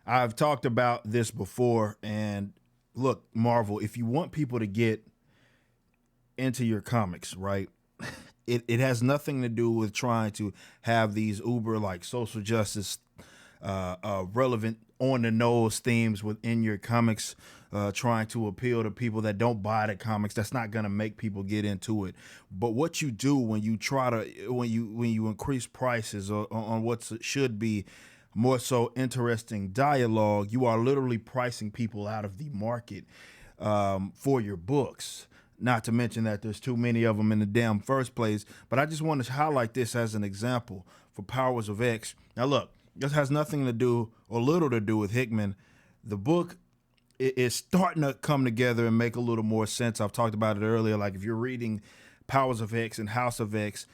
I've talked about this before, and look, Marvel, if you want people to get into your comics, right? It has nothing to do with trying to have these uber like social justice, relevant on the nose themes within your comics, trying to appeal to people that don't buy the comics. That's not gonna make people get into it. But what you do when you try to when you increase prices on what should be more so interesting dialogue, you are literally pricing people out of the market for your books. Not to mention that there's too many of them in the damn first place. But I just want to highlight this as an example for Powers of X. Now, look, this has nothing to do or little to do with Hickman. The book is starting to come together and make a little more sense. I've talked about it earlier. Like if you're reading Powers of X and House of X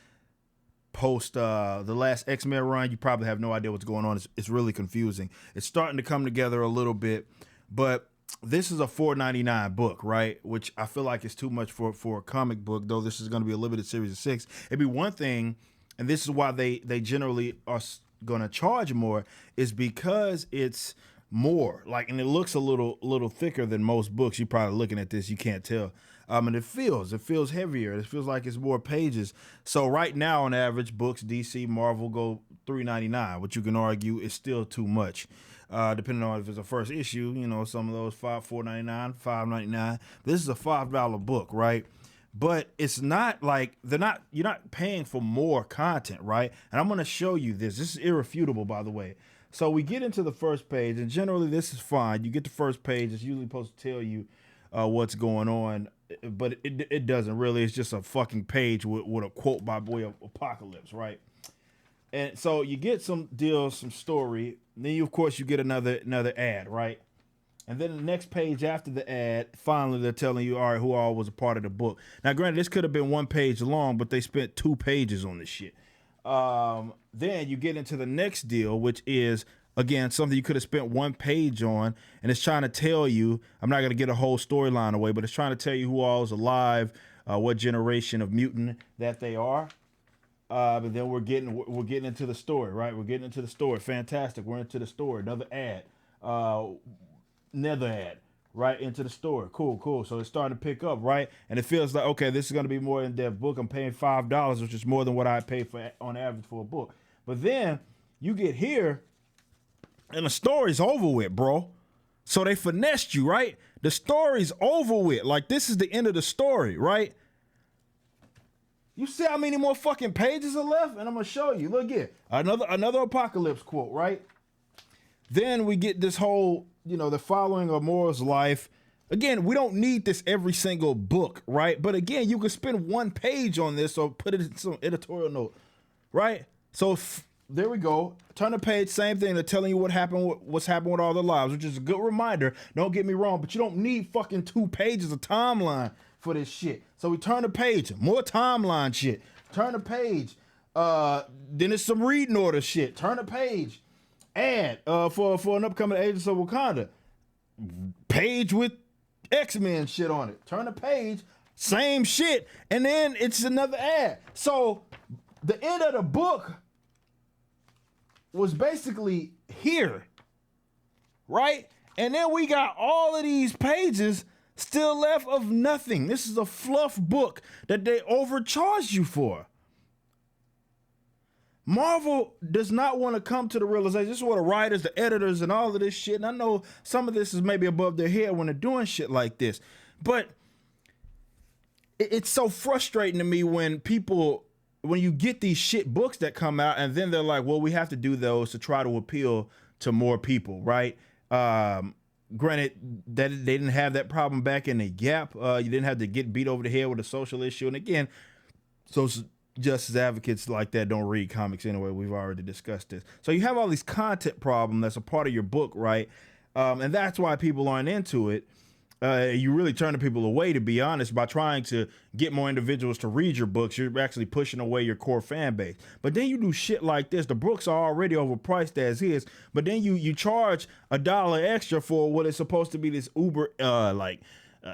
post the last X-Men run, you probably have no idea what's going on. It's really confusing. It's starting to come together a little bit, but this is a $4.99 book, right? Which I feel like is too much for a comic book, though this is going to be a limited series of 6. It'd be one thing, and this is why they generally are going to charge more, is because it's more like, and it looks a little thicker than most books. You're probably looking at this, you can't tell. And it feels heavier. It feels like it's more pages. So right now, on average, books, DC, Marvel go $3.99, which you can argue is still too much. Depending on if it's a first issue, some of those $4.99, $5.99. This is a $5 book, right? But it's not like you're not paying for more content, right? And I'm gonna show you this. This is irrefutable, by the way. So we get into the first page, and generally this is fine. You get the first page, it's usually supposed to tell you what's going on, but it doesn't really. It's just a fucking page with a quote by way of Apocalypse, right? And so you get some deals, some story. Then of course you get another ad, right? And then the next page after the ad, finally they're telling you, all right, who all was a part of the book. Now, granted, this could have been 1 page long, but they spent 2 pages on this shit. Then you get into the next deal, which is, again, something you could have spent 1 page on, and it's trying to tell you, I'm not going to get a whole storyline away, but it's trying to tell you who all is alive, what generation of mutant that they are. But then we're getting into the story, right? We're getting into the story. Fantastic. We're into the story. Another ad. Another ad. Right into the story. Cool. So it's starting to pick up, right? And it feels like, okay, this is going to be more in-depth book. I'm paying $5, which is more than what I pay for on average for a book. But then you get here, and the story's over with, bro. So they finessed you, right? The story's over with. Like, this is the end of the story, right? You see how many more fucking pages are left? And I'm going to show you. Look here. Another Apocalypse quote, right? Then we get this whole, the following of Moral's life. Again, we don't need this every single book, right? But again, you can spend 1 page on this or put it in some editorial note, right? So there we go. Turn the page, same thing. They're telling you what's happened with all their lives, which is a good reminder. Don't get me wrong, but you don't need fucking 2 pages of timeline for this shit. So we turn the page, more timeline shit. Turn the page. Then it's some reading order shit. Turn the page. Ad for an upcoming Agents of Wakanda. Page with X-Men shit on it. Turn the page, same shit, and then it's another ad. So the end of the book was basically here, right? And then we got all of these pages still left of nothing. This is a fluff book that they overcharged you for. Marvel does not want to come to the realization. This is what the writers, the editors, and all of this shit. And I know some of this is maybe above their head when they're doing shit like this. But it's so frustrating to me when you get these shit books that come out and then they're like, well, we have to do those to try to appeal to more people, right? Granted, that they didn't have that problem back in the Gap. You didn't have to get beat over the head with a social issue. And again, social justice advocates like that don't read comics anyway. We've already discussed this. So you have all these content problems that's a part of your book, right? And that's why people aren't into it. You really turn the people away, to be honest, by trying to get more individuals to read your books. You're actually pushing away your core fan base. But then you do shit like this. The books are already overpriced as is, but then you charge $1 extra for what is supposed to be this uber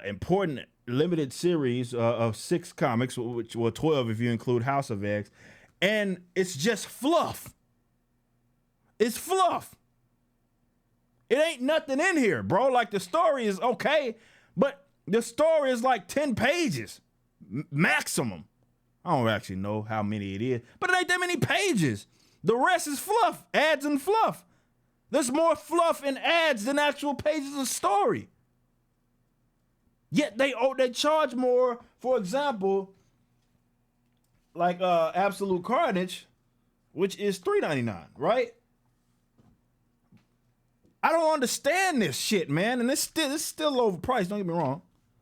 important limited series of 6 comics, which 12 if you include House of X, and it's just fluff. It's fluff. It ain't nothing in here, bro. Like, the story is okay, but the story is like 10 pages maximum. I don't actually know how many it is, but it ain't that many pages. The rest is fluff, ads and fluff. There's more fluff and ads than actual pages of story. Yet they charge more. For example, like Absolute Carnage, which is $3.99, right? I don't understand this shit, man. And it's still overpriced. Don't get me wrong.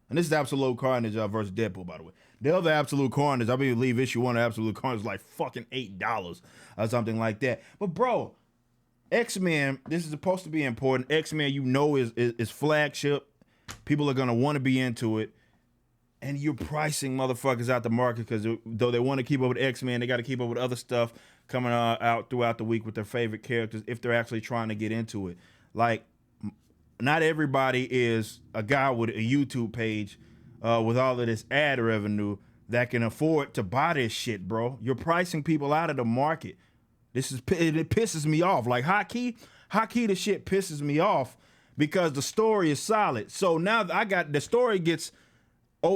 And this is Absolute Carnage versus Deadpool, by the way. The other Absolute Carnage, I believe issue 1 of Absolute Carnage is like fucking $8 or something like that. But bro, X-Men, this is supposed to be important. X-Men, you know, is flagship. People are gonna want to be into it. And you're pricing motherfuckers out the market because though they want to keep up with X-Men, they got to keep up with other stuff coming out throughout the week with their favorite characters if they're actually trying to get into it. Like, not everybody is a guy with a YouTube page with all of this ad revenue that can afford to buy this shit, bro. You're pricing people out of the market. It pisses me off. Like, hotkey, the shit pisses me off because the story is solid. So now the story gets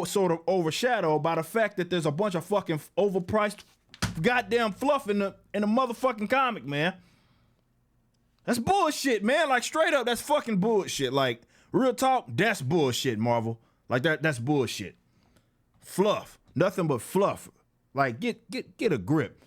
sort of overshadowed by the fact that there's a bunch of fucking overpriced goddamn fluff in the motherfucking comic, man. That's bullshit, man. Like, straight up, that's fucking bullshit. Like, real talk, that's bullshit, Marvel. Like, that's bullshit. Fluff. Nothing but fluff. Like, get a grip.